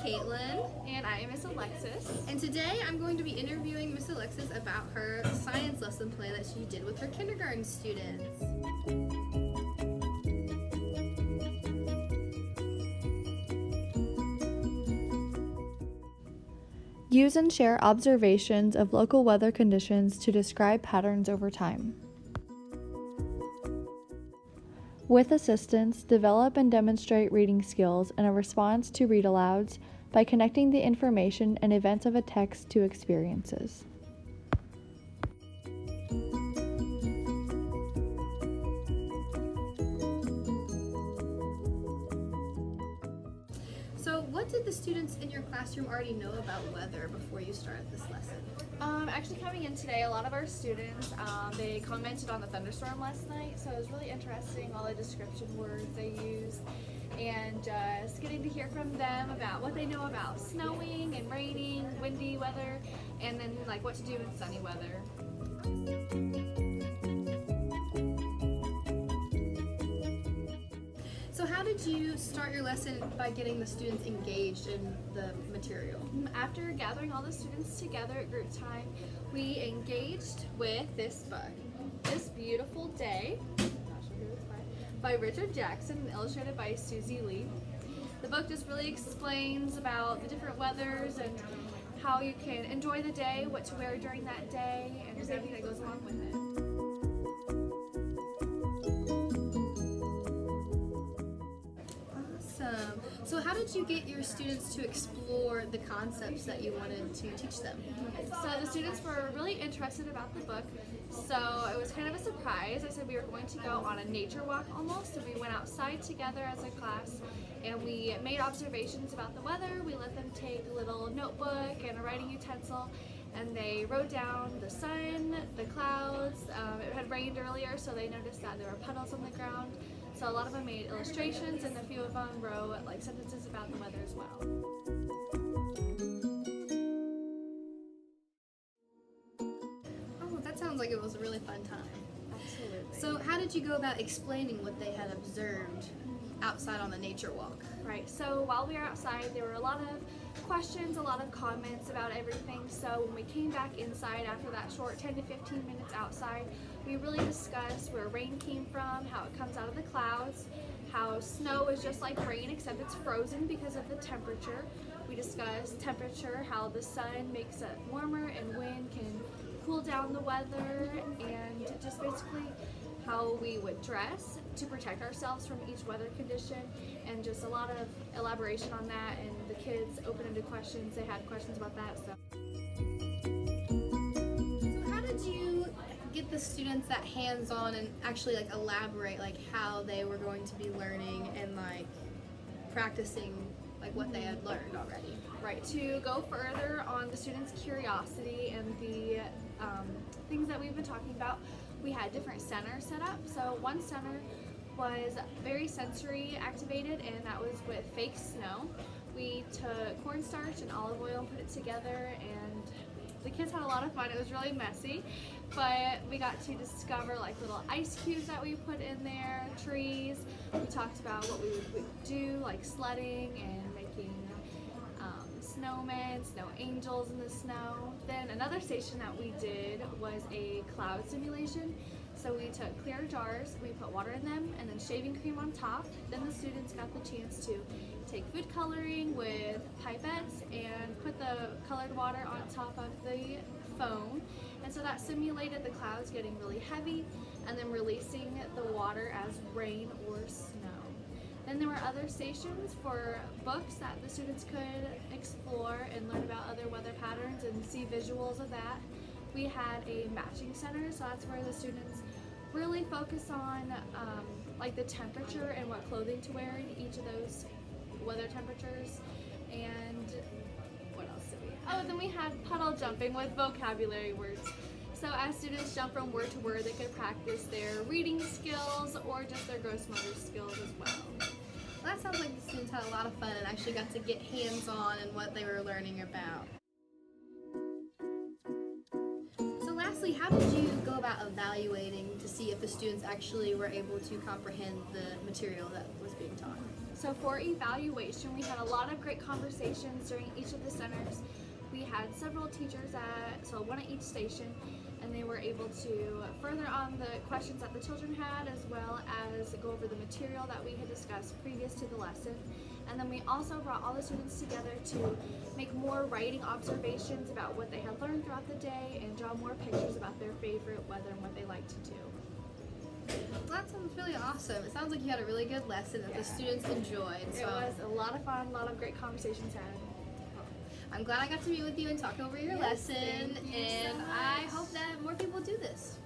Caitlin. And I am Miss Alexis. And today I'm going to be interviewing Miss Alexis about her science lesson play that she did with her kindergarten students. Use and share observations of local weather conditions to describe patterns over time. With assistance, develop and demonstrate reading skills and a response to read-alouds by connecting the information and events of a text to experiences. So what did the students in your classroom already know about weather before you started this lesson? Actually coming in today, a lot of our students, they commented on the thunderstorm last night, so it was really interesting, all the description words they used, and just getting to hear from them about what they know about snowing and raining, windy weather, and then like what to do in sunny weather. So how did you start your lesson by getting the students engaged in the material? After gathering all the students together at group time, we engaged with this book, This Beautiful Day, by Richard Jackson and illustrated by Susie Lee. The book just really explains about the different weathers and how you can enjoy the day, what to wear during that day, and just everything that goes along with it. Awesome. So how did you get your students to explore the concepts that you wanted to teach them? So the students were really interested about the book, so it was kind of a surprise. I said we were going to go on a nature walk almost, so we went outside together as a class and we made observations about the weather. We let them take a little notebook and a writing utensil, and they wrote down the sun, the clouds. It had rained earlier, so they noticed that there were puddles on the ground. So a lot of them made illustrations, and a few of them wrote like sentences about the weather as well. Oh, that sounds like it was a really fun time. Absolutely. So how did you go about explaining what they had observed outside on the nature walk? Right, so while we were outside, there were a lot of questions, a lot of comments about everything. So when we came back inside after that short 10 to 15 minutes outside, we really discussed where rain came from, how it comes out of the clouds, how snow is just like rain except it's frozen because of the temperature. We discussed temperature, how the sun makes it warmer and wind can cool down the weather, and just basically how we would dress to protect ourselves from each weather condition, and just a lot of elaboration on that, and the kids opened into questions. They had questions about that. So How did you get the students that hands-on and actually like elaborate like how they were going to be learning and like practicing like what they had learned already? right, to go further on the students' curiosity and the things that we've been talking about, we had different centers set up. So one center was very sensory activated, and that was with fake snow. We took cornstarch and olive oil and put it together, and the kids had a lot of fun. It was really messy, but we got to discover like little ice cubes that we put in there, trees. We talked about what we would do, like sledding and making snowmen, snow angels in the snow. Then another station that we did was a cloud simulation. So we took clear jars, we put water in them, and then shaving cream on top. Then the students got the chance to take food coloring with pipettes and put the colored water on top of the foam. And so that simulated the clouds getting really heavy and then releasing the water as rain or snow. Then there were other stations for books that the students could explore and learn about other weather patterns and see visuals of that. We had a matching center, so that's where the students really focus on like the temperature and what clothing to wear in each of those weather temperatures. And what else did we have? Oh, then we had puddle jumping with vocabulary words. So as students jump from word to word, they could practice their reading skills or just their gross motor skills as well. Well, that sounds like the students had a lot of fun and actually got to get hands-on in what they were learning about. So lastly, how did you go about evaluating to see if the students actually were able to comprehend the material that was being taught? So for evaluation, we had a lot of great conversations during each of the centers. We had several teachers one at each station, and they were able to further on the questions that the children had, as well as go over the material that we had discussed previous to the lesson. And then we also brought all the students together to make more writing observations about what they had learned throughout the day and draw more pictures about their favorite weather and what they like to do. That sounds really awesome. It sounds like you had a really good lesson that the students enjoyed. So It was a lot of fun, a lot of great conversations had. I'm glad I got to meet with you and talk over your Yes, lesson, thank you and so I much. hope that more people do this.